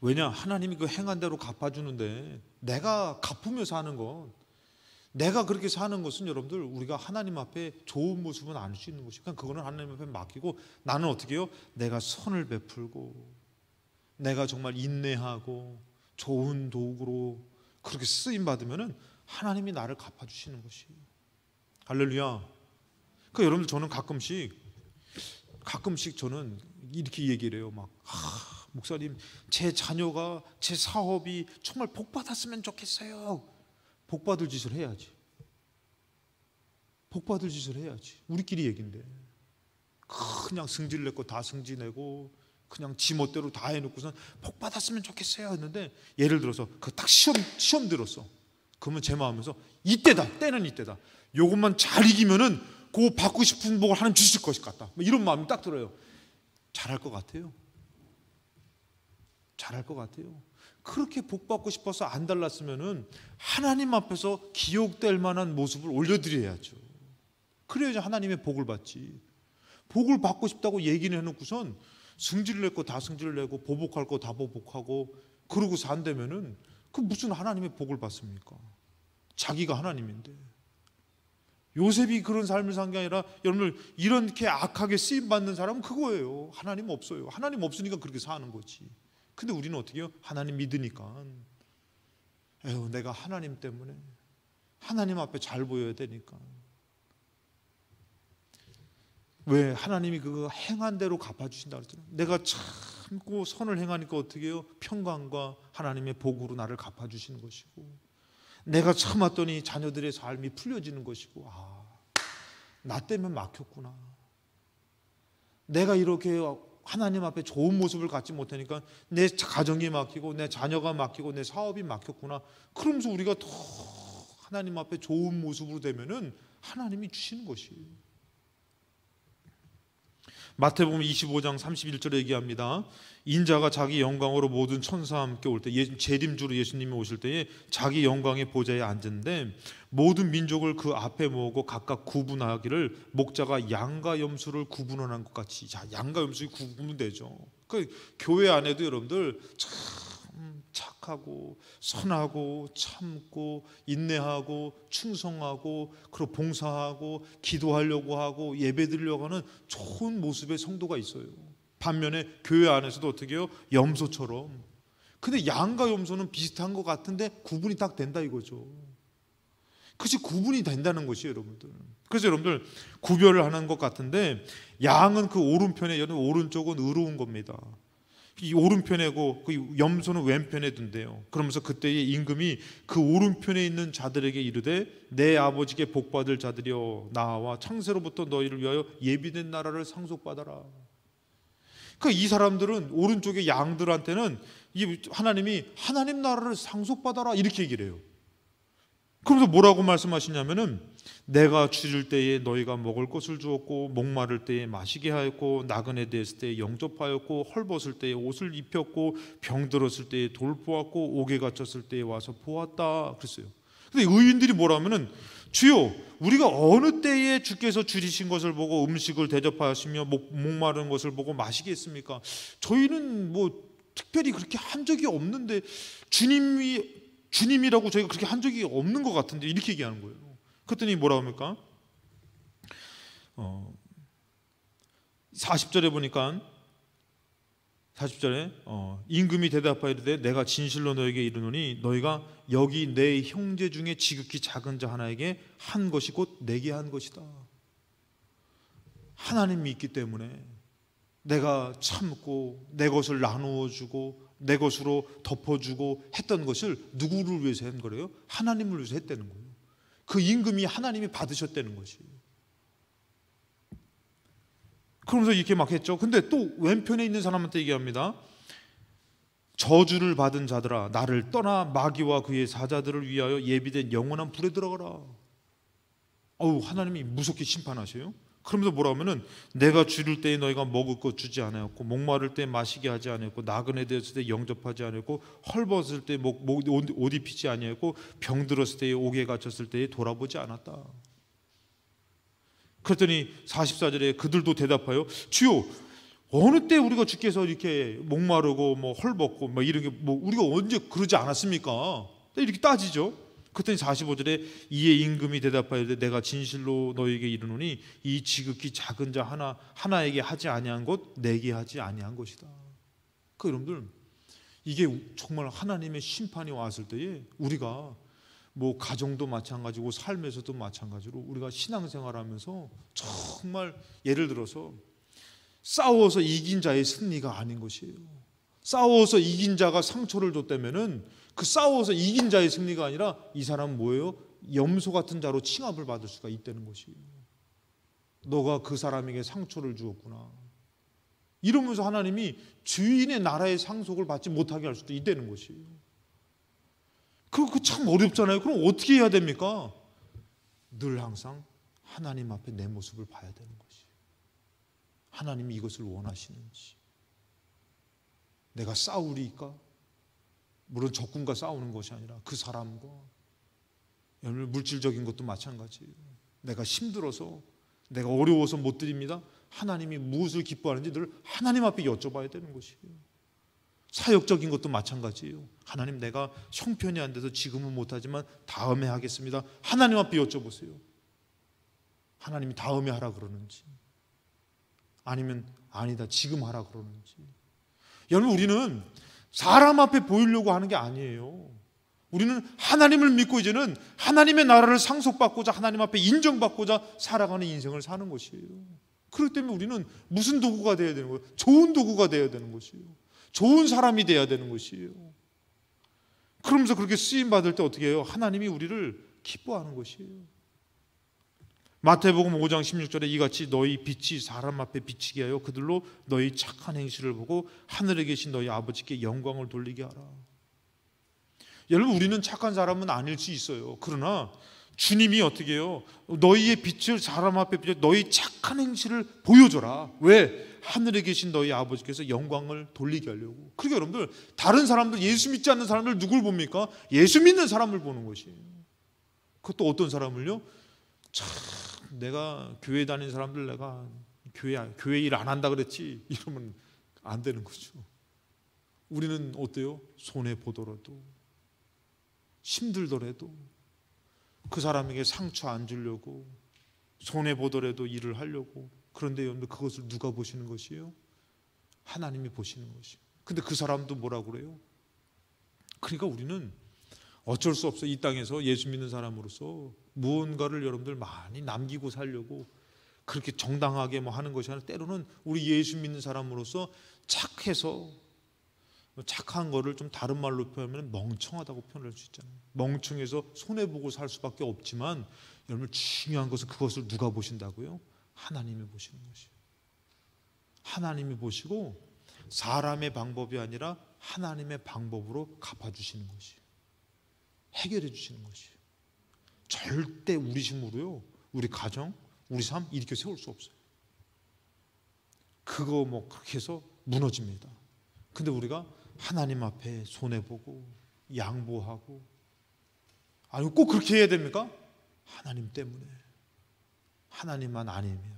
왜냐? 하나님이 그 행한 대로 갚아주는데 내가 갚으며 사는 것, 내가 그렇게 사는 것은 여러분들 우리가 하나님 앞에 좋은 모습은 안 할 수 있는 것이니까 그러니까 그거는 하나님 앞에 맡기고 나는 어떻게 해요? 내가 선을 베풀고 내가 정말 인내하고 좋은 도구로 그렇게 쓰임받으면 하나님이 나를 갚아주시는 것이에요. 할렐루야. 그러니까 여러분들 저는 가끔씩 저는 이렇게 얘기를 해요. 막 목사님, 제 자녀가, 제 사업이 정말 복받았으면 좋겠어요. 복받을 짓을 해야지. 복받을 짓을 해야지. 우리끼리 얘긴데 그냥 승질내고 다 승진내고 그냥 지멋대로 다 해놓고선 복받았으면 좋겠어요 했는데, 예를 들어서 그 딱 시험 들었어. 그러면 제 마음에서 이때다, 때는 이때다. 요것만 잘 이기면은 그 받고 싶은 복을 하나님 주실 것 같다. 뭐 이런 마음이 딱 들어요. 잘할 것 같아요. 잘할 것 같아요. 그렇게 복 받고 싶어서 안 달랐으면은 하나님 앞에서 기억될 만한 모습을 올려드려야죠. 그래야지 하나님의 복을 받지. 복을 받고 싶다고 얘기는 해놓고선 승질을 낼 거 다 승질을 내고 보복할 거 다 보복하고 그러고 산다면은 그 무슨 하나님의 복을 받습니까? 자기가 하나님인데. 요셉이 그런 삶을 산 게 아니라 여러분들 이렇게 악하게 쓰임받는 사람은 그거예요. 하나님 없어요. 하나님 없으니까 그렇게 사는 거지. 근데 우리는 어떻게 해요? 하나님 믿으니까 에휴, 내가 하나님 때문에 하나님 앞에 잘 보여야 되니까. 왜? 하나님이 그거 행한 대로 갚아주신다 그랬잖아요. 내가 참고 선을 행하니까 어떻게 해요? 평강과 하나님의 복으로 나를 갚아주시는 것이고, 내가 참았더니 자녀들의 삶이 풀려지는 것이고, 나 때문에 막혔구나. 내가 이렇게 하나님 앞에 좋은 모습을 갖지 못하니까 내 가정이 막히고 내 자녀가 막히고 내 사업이 막혔구나. 그러면서 우리가 더 하나님 앞에 좋은 모습으로 되면은 하나님이 주시는 것이에요. 마태복음 25장 31절에 얘기합니다. 인자가 자기 영광으로 모든 천사와 함께 올 때, 재림주로 예수님이 오실 때에 자기 영광의 보좌에 앉은데 모든 민족을 그 앞에 모으고 각각 구분하기를 목자가 양과 염소를 구분하는 것 같이. 자, 양과 염소가 구분되죠. 그 교회 안에도 여러분들 참 착하고 선하고 참고 인내하고 충성하고 그리고 봉사하고 기도하려고 하고 예배드리려고 하는 좋은 모습의 성도가 있어요. 반면에 교회 안에서도 어떻게 해요? 염소처럼. 근데 양과 염소는 비슷한 것 같은데 구분이 딱 된다 이거죠. 그것이 구분이 된다는 것이에요, 여러분들. 그래서 여러분들 구별을 하는 것 같은데, 양은 그 오른편에, 오른쪽은 의로운 겁니다. 이 오른편에고 그 염소는 왼편에 둔대요. 그러면서 그때의 임금이 그 오른편에 있는 자들에게 이르되 내 아버지께 복받을 자들이여 나와 창세로부터 너희를 위하여 예비된 나라를 상속받아라. 그러니까 이 사람들은 오른쪽의 양들한테는 이 하나님이 하나님 나라를 상속받아라 이렇게 얘기를 해요. 그러면서 뭐라고 말씀하시냐면은 내가 줄일 때에 너희가 먹을 것을 주었고 목마를 때에 마시게 하였고 나그네 되었을 때에 영접하였고 헐벗을 때에 옷을 입혔고 병들었을 때에 돌보았고 옥에 갇혔을 때에 와서 보았다 그랬어요. 근데 의인들이 뭐라면은 주여 우리가 어느 때에 주께서 줄이신 것을 보고 음식을 대접하시며 목마른 것을 보고 마시게 했습니까? 저희는 뭐 특별히 그렇게 한 적이 없는데 주님이라고 저희가 그렇게 한 적이 없는 것 같은데 이렇게 얘기하는 거예요. 그랬더니 뭐라고 합니까? 40절에 보니까 40절에 임금이 대답하이르되 내가 진실로 너에게 이르노니 너희가 여기 내 형제 중에 지극히 작은 자 하나에게 한 것이 곧 내게 한 것이다. 하나님이 있기 때문에 내가 참고 내 것을 나누어 주고 내 것으로 덮어주고 했던 것을 누구를 위해서 한 거래요? 하나님을 위해서 했다는 거예요. 그 임금이 하나님이 받으셨다는 것이에요. 그러면서 이렇게 막 했죠. 근데 또 왼편에 있는 사람한테 얘기합니다. 저주를 받은 자들아 나를 떠나 마귀와 그의 사자들을 위하여 예비된 영원한 불에 들어가라. 하나님이 무섭게 심판하셔요. 그러면서 뭐라 하면은 내가 줄일 때에 너희가 먹을 것 주지 않았고 목마를 때 마시게 하지 않았고 나그네 되었을 때 영접하지 않았고 헐벗을 때 옷 입히지 아니하였고 병들었을 때에 옥에 갇혔을 때에 돌아보지 않았다. 그랬더니 44절에 그들도 대답하여 주여 어느 때 우리가 주께서 이렇게 목마르고 뭐 헐벗고 뭐 이런 게 뭐 우리가 언제 그러지 않았습니까? 이렇게 따지죠. 그랬더니 45절에 이에 임금이 대답하여되 내가 진실로 너에게 이르노니 이 지극히 작은 자 하나에게 하지 아니한 것 내게 하지 아니한 것이다. 여러분들 이게 정말 하나님의 심판이 왔을 때에 우리가 뭐 가정도 마찬가지고 삶에서도 마찬가지로 우리가 신앙생활하면서 정말 예를 들어서 싸워서 이긴 자의 승리가 아닌 것이에요. 싸워서 이긴 자가 상처를 줬다면은 그 싸워서 이긴 자의 승리가 아니라 이 사람은 뭐예요? 염소 같은 자로 칭함을 받을 수가 있다는 것이에요. 너가 그 사람에게 상처를 주었구나. 이러면서 하나님이 주인의 나라의 상속을 받지 못하게 할 수도 있다는 것이에요. 그거 참 어렵잖아요. 그럼 어떻게 해야 됩니까? 늘 항상 하나님 앞에 내 모습을 봐야 되는 것이에요. 하나님이 이것을 원하시는지. 내가 싸우리까? 물론 적군과 싸우는 것이 아니라 그 사람과, 물질적인 것도 마찬가지예요. 내가 힘들어서 내가 어려워서 못 드립니다. 하나님이 무엇을 기뻐하는지 늘 하나님 앞에 여쭤봐야 되는 것이에요. 사역적인 것도 마찬가지예요. 하나님 내가 형편이 안 돼서 지금은 못하지만 다음에 하겠습니다. 하나님 앞에 여쭤보세요. 하나님이 다음에 하라 그러는지 아니면 아니다 지금 하라 그러는지. 여러분 우리는 사람 앞에 보이려고 하는 게 아니에요. 우리는 하나님을 믿고 이제는 하나님의 나라를 상속받고자 하나님 앞에 인정받고자 살아가는 인생을 사는 것이에요. 그렇기 때문에 우리는 무슨 도구가 되어야 되는 거예요? 좋은 도구가 되어야 되는 것이에요. 좋은 사람이 되어야 되는 것이에요. 그러면서 그렇게 쓰임받을 때 어떻게 해요? 하나님이 우리를 기뻐하는 것이에요. 마태복음 5장 16절에 이같이 너희 빛이 사람 앞에 비치게 하여 그들로 너희 착한 행실을 보고 하늘에 계신 너희 아버지께 영광을 돌리게 하라. 여러분 우리는 착한 사람은 아닐 수 있어요. 그러나 주님이 어떻게 해요? 너희의 빛을 사람 앞에 비춰 너희 착한 행실을 보여줘라. 왜? 하늘에 계신 너희 아버지께서 영광을 돌리게 하려고. 그러니까 여러분들 다른 사람들 예수 믿지 않는 사람들 누굴 봅니까? 예수 믿는 사람을 보는 것이에요. 그것도 어떤 사람을요? 참 내가 교회 다니는 사람들 내가 교회 일 안 한다 그랬지 이러면 안 되는 거죠. 우리는 어때요? 손해 보더라도 힘들더라도 그 사람에게 상처 안 주려고 손해 보더라도 일을 하려고. 그런데 여러분들 그것을 누가 보시는 것이에요? 하나님이 보시는 것이에요. 근데 그 사람도 뭐라고 그래요? 그러니까 우리는 어쩔 수 없어. 이 땅에서 예수 믿는 사람으로서 무언가를 여러분들 많이 남기고 살려고 그렇게 정당하게 뭐 하는 것이 아니라 때로는 우리 예수 믿는 사람으로서 착해서 착한 거를 좀 다른 말로 표현하면 멍청하다고 표현할 수 있잖아요. 멍청해서 손해보고 살 수밖에 없지만 여러분 중요한 것은 그것을 누가 보신다고요? 하나님이 보시는 것이에요. 하나님이 보시고 사람의 방법이 아니라 하나님의 방법으로 갚아주시는 것이에요. 해결해 주시는 것이에요. 절대 우리 힘으로요, 우리 가정, 우리 삶 일으켜 세울 수 없어요. 그거 뭐 그렇게 해서 무너집니다. 근데 우리가 하나님 앞에 손해보고 양보하고, 아니 꼭 그렇게 해야 됩니까? 하나님 때문에, 하나님만 아니면.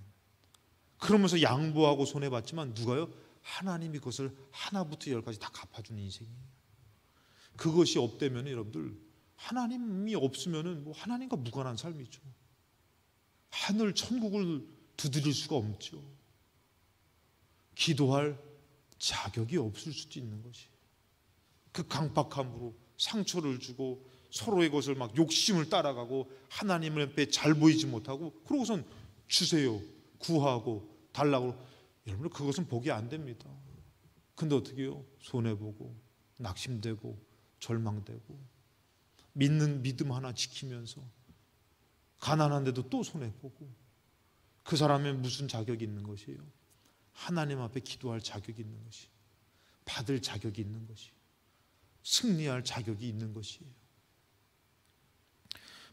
그러면서 양보하고 손해봤지만 누가요? 하나님이 그것을 하나부터 열까지 다 갚아주는 인생이에요. 그것이 없다면 여러분들, 하나님이 없으면 뭐 하나님과 무관한 삶이죠. 하늘 천국을 두드릴 수가 없죠. 기도할 자격이 없을 수도 있는 것이. 그 강박함으로 상처를 주고 서로의 것을 막 욕심을 따라가고 하나님 앞에 잘 보이지 못하고, 그러고선 주세요, 구하고 달라고. 여러분, 그것은 복이 안 됩니다. 근데 어떻게 해요? 손해보고 낙심되고 절망되고, 믿는 믿음 하나 지키면서 가난한데도 또 손해보고, 그 사람의 무슨 자격이 있는 것이에요? 하나님 앞에 기도할 자격이 있는 것이, 받을 자격이 있는 것이, 승리할 자격이 있는 것이에요.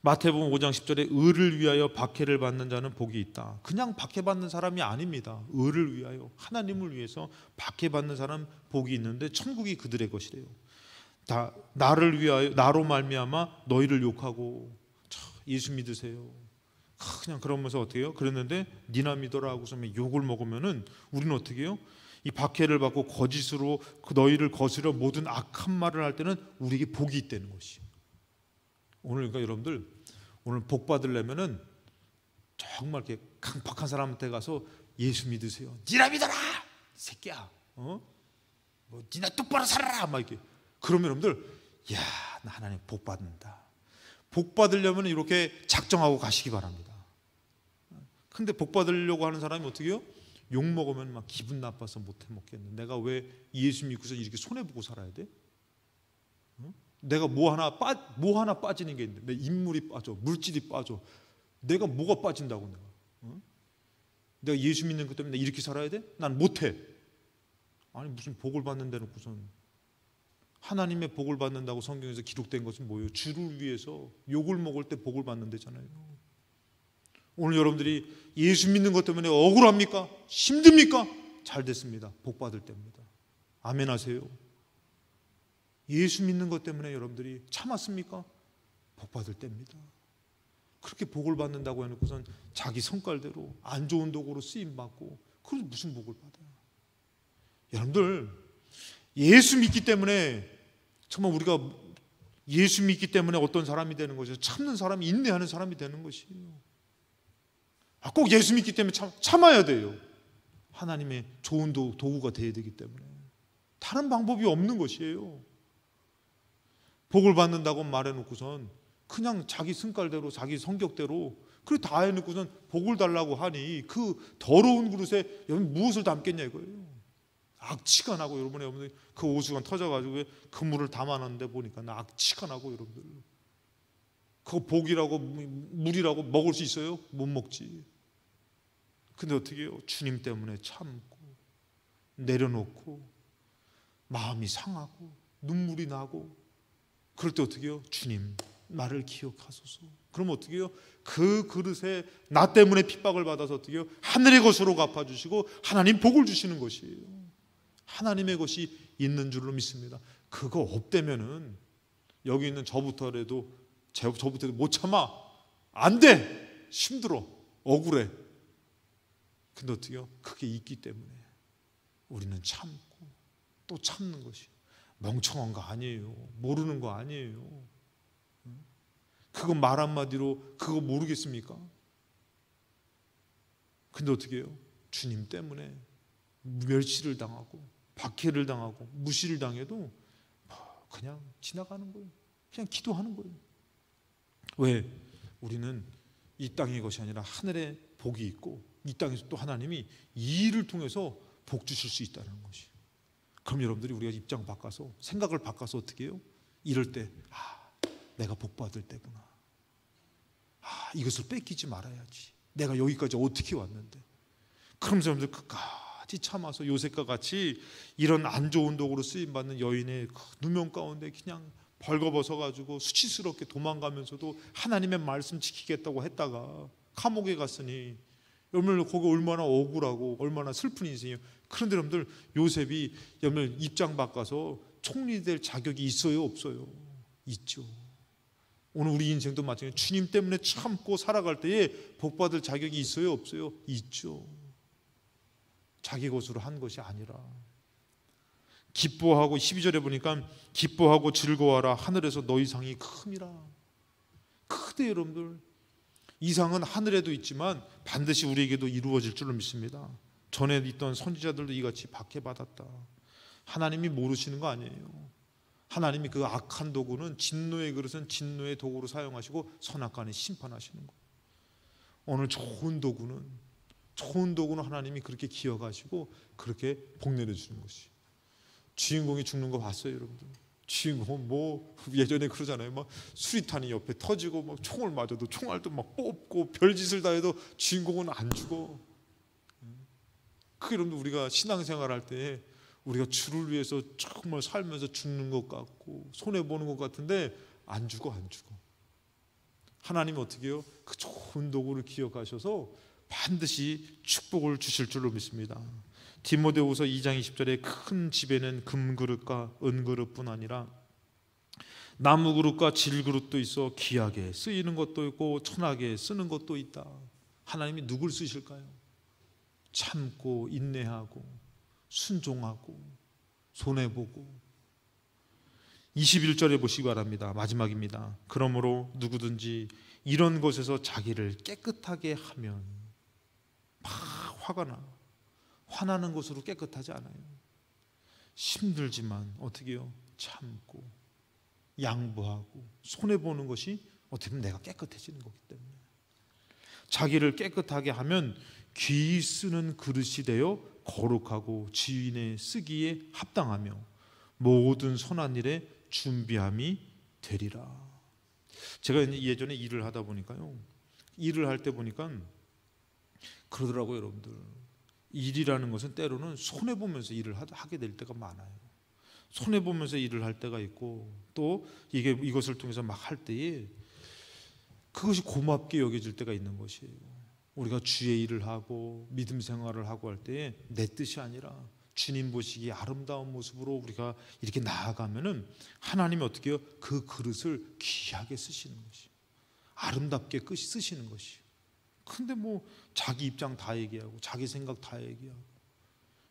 마태복음 5장 10절에 의를 위하여 박해를 받는 자는 복이 있다. 그냥 박해받는 사람이 아닙니다. 의를 위하여, 하나님을 위해서 박해받는 사람 복이 있는데 천국이 그들의 것이래요. 다 나를 위하여, 나로 말미암아 너희를 욕하고, 예수 믿으세요, 그냥 그러면서 어떻게 해요? 그랬는데 니나 믿어라 하고서 욕을 먹으면은 우리는 어떻게 해요? 이 박해를 받고 거짓으로 그 너희를 거스려 모든 악한 말을 할 때는 우리에게 복이 있다는 것이. 오늘 그러니까 여러분들, 오늘 복 받으려면은 정말 이렇게 강팍한 사람한테 가서 예수 믿으세요, 니나 믿어라 새끼야, 뭐 니나 똑바로 살아라 막 이렇게. 그러면 여러분들, 야, 나 하나님 복 받는다. 복 받으려면 이렇게 작정하고 가시기 바랍니다. 근데 복 받으려고 하는 사람이 어떻게 해요? 욕 먹으면 막 기분 나빠서 못해 먹겠네. 내가 왜 예수 믿고서 이렇게 손해보고 살아야 돼? 내가 뭐 하나 빠지는 게 있는데, 내 인물이 빠져, 물질이 빠져, 내가 뭐가 빠진다고 내가 예수 믿는 것 때문에 이렇게 살아야 돼? 난 못해. 아니 무슨 복을 받는다 놓고선, 하나님의 복을 받는다고 성경에서 기록된 것은 뭐예요? 주를 위해서 욕을 먹을 때 복을 받는다잖아요. 오늘 여러분들이 예수 믿는 것 때문에 억울합니까? 힘듭니까? 잘 됐습니다. 복 받을 때입니다. 아멘 하세요. 예수 믿는 것 때문에 여러분들이 참았습니까? 복 받을 때입니다. 그렇게 복을 받는다고 해놓고선 자기 성깔대로 안 좋은 도구로 쓰임받고, 그래서 무슨 복을 받아요? 여러분들, 예수 믿기 때문에, 정말 우리가 예수 믿기 때문에 어떤 사람이 되는 것이죠? 참는 사람이, 인내하는 사람이 되는 것이에요. 꼭 예수 믿기 때문에 참아야 돼요. 하나님의 좋은 도구가 되어야 되기 때문에. 다른 방법이 없는 것이에요. 복을 받는다고 말해놓고선 그냥 자기 승깔대로, 자기 성격대로 그렇게 다 해놓고선 복을 달라고 하니, 그 더러운 그릇에 여러분 무엇을 담겠냐 이거예요. 악취가 나고, 여러분의 그 오수관 터져가지고 그물을 담아놨는데 보니까 악취가 나고, 여러분들 그거 복이라고 물이라고 먹을 수 있어요? 못 먹지. 근데 어떻게 해요? 주님 때문에 참고 내려놓고 마음이 상하고 눈물이 나고, 그럴 때 어떻게 해요? 주님 나를 기억하소서. 그럼 어떻게 해요? 그 그릇에 나 때문에 핍박을 받아서 어떻게 해요? 하늘의 것으로 갚아주시고 하나님 복을 주시는 것이에요. 하나님의 것이 있는 줄로 믿습니다. 그거 없다면은 여기 있는 저부터라도 못 참아, 안 돼, 힘들어, 억울해. 근데 어떻게 해요? 그게 있기 때문에 우리는 참고 또 참는 것이. 멍청한 거 아니에요. 모르는 거 아니에요. 그거 말 한마디로 그거 모르겠습니까? 근데 어떻게 해요? 주님 때문에 멸시를 당하고 박해를 당하고 무시를 당해도 그냥 지나가는 거예요. 그냥 기도하는 거예요. 왜? 우리는 이 땅의 것이 아니라 하늘의 복이 있고, 이 땅에서 또 하나님이 이 일을 통해서 복 주실 수 있다는 것이. 그럼 여러분들이 우리가 입장 바꿔서, 생각을 바꿔서 어떻게 해요? 이럴 때 내가 복 받을 때구나. 이것을 뺏기지 말아야지. 내가 여기까지 어떻게 왔는데. 그러면서 여러분들 끝까지 참아서 요셉과 같이 이런 안 좋은 도구로 쓰임받는 여인의 그 누명 가운데 그냥 벌거벗어 가지고 수치스럽게 도망가면서도 하나님의 말씀 지키겠다고 했다가 감옥에 갔으니 여러분 거기 얼마나 억울하고 얼마나 슬픈 인생이에요. 그런데 여러분들 요셉이 여러분 입장 바꿔서 총리 될 자격이 있어요, 없어요? 있죠. 오늘 우리 인생도 마찬가지예요. 주님 때문에 참고 살아갈 때에 복받을 자격이 있어요, 없어요? 있죠. 자기 것으로 한 것이 아니라 기뻐하고 12절에 보니까 기뻐하고 즐거워하라 하늘에서 너희 상이 큼이라. 크대 여러분들. 이 상은 하늘에도 있지만 반드시 우리에게도 이루어질 줄로 믿습니다. 전에 있던 선지자들도 이같이 박해받았다. 하나님이 모르시는 거 아니에요. 하나님이 그 악한 도구는 진노의 그릇은 진노의 도구로 사용하시고 선악간에 심판하시는 거예요. 오늘 좋은 도구는 하나님이 그렇게 기억하시고 그렇게 복 내려주는 것이. 주인공이 죽는 거 봤어요, 여러분들? 주인공은 뭐 예전에 그러잖아요. 막 수리탄이 옆에 터지고 막 총을 맞아도 총알도 막 뽑고 별짓을 다 해도 주인공은 안 죽어. 그게 여러분들 우리가 신앙생활할 때 우리가 주를 위해서 정말 살면서 죽는 것 같고 손해 보는 것 같은데 안 죽어. 하나님이 어떻게 해요? 그 좋은 도구를 기억하셔서 반드시 축복을 주실 줄로 믿습니다. 디모데후서 2장 20절에 큰 집에는 금그릇과 은그릇뿐 아니라 나무그릇과 질그릇도 있어 귀하게 쓰이는 것도 있고 천하게 쓰는 것도 있다. 하나님이 누굴 쓰실까요? 참고 인내하고 순종하고 손해보고. 21절에 보시기 바랍니다. 마지막입니다. 그러므로 누구든지 이런 것에서 자기를 깨끗하게 하면 막 화가 나. 화나는 것으로 깨끗하지 않아요. 힘들지만 어떻게 해요? 참고 양보하고 손해보는 것이 어떻게 보면 내가 깨끗해지는 거기 때문에. 자기를 깨끗하게 하면 귀히 쓰는 그릇이 되어 거룩하고 주인의 쓰기에 합당하며 모든 선한 일에 준비함이 되리라. 제가 예전에 일을 하다 보니까요, 일을 할 때 보니까 그러더라고요, 여러분들. 일이라는 것은 때로는 손해보면서 일을 하게 될 때가 많아요. 손해보면서 일을 할 때가 있고 또 이것을 통해서 막 할 때에 그것이 고맙게 여겨질 때가 있는 것이에요. 우리가 주의 일을 하고 믿음 생활을 하고 할 때에 내 뜻이 아니라 주님 보시기에 아름다운 모습으로 우리가 이렇게 나아가면은 하나님이 어떻게 해요? 그 그릇을 귀하게 쓰시는 것이, 아름답게 쓰시는 것이. 근데 뭐 자기 입장 다 얘기하고 자기 생각 다 얘기하고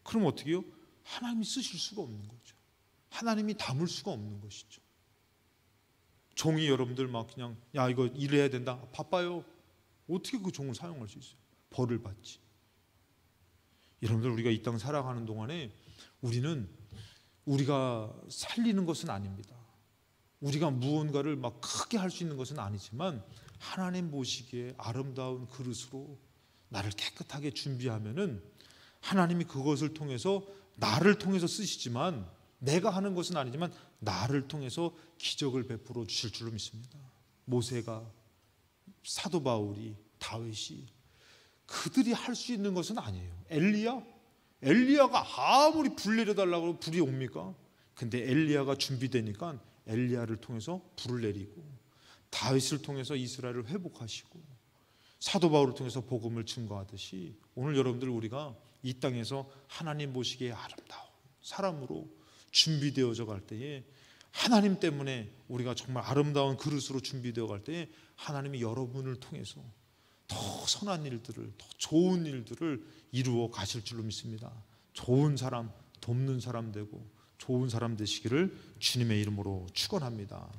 그럼 어떻게 해요? 하나님이 쓰실 수가 없는 거죠. 하나님이 담을 수가 없는 것이죠. 종이 여러분들 막 그냥 야 이거 일해야 된다, 바빠요. 어떻게 그 종을 사용할 수 있어요? 벌을 받지. 여러분들 우리가 이 땅 살아가는 동안에 우리가 살리는 것은 아닙니다. 우리가 무언가를 막 크게 할 수 있는 것은 아니지만 하나님 보시기에 아름다운 그릇으로 나를 깨끗하게 준비하면은 하나님이 그것을 통해서 나를 통해서 쓰시지만 내가 하는 것은 아니지만 나를 통해서 기적을 베풀어 주실 줄로 믿습니다. 모세가, 사도 바울이, 다윗이 그들이 할 수 있는 것은 아니에요. 엘리야가 아무리 불 내려달라고 하면 불이 옵니까? 근데 엘리야가 준비되니까 엘리야를 통해서 불을 내리고 다윗을 통해서 이스라엘을 회복하시고 사도 바울을 통해서 복음을 증거하듯이 오늘 여러분들 우리가 이 땅에서 하나님 보시기에 아름다운 사람으로 준비되어져 갈 때에 하나님 때문에 우리가 정말 아름다운 그릇으로 준비되어 갈 때에 하나님이 여러분을 통해서 더 선한 일들을, 더 좋은 일들을 이루어 가실 줄로 믿습니다. 좋은 사람, 돕는 사람 되고 좋은 사람 되시기를 주님의 이름으로 축원합니다.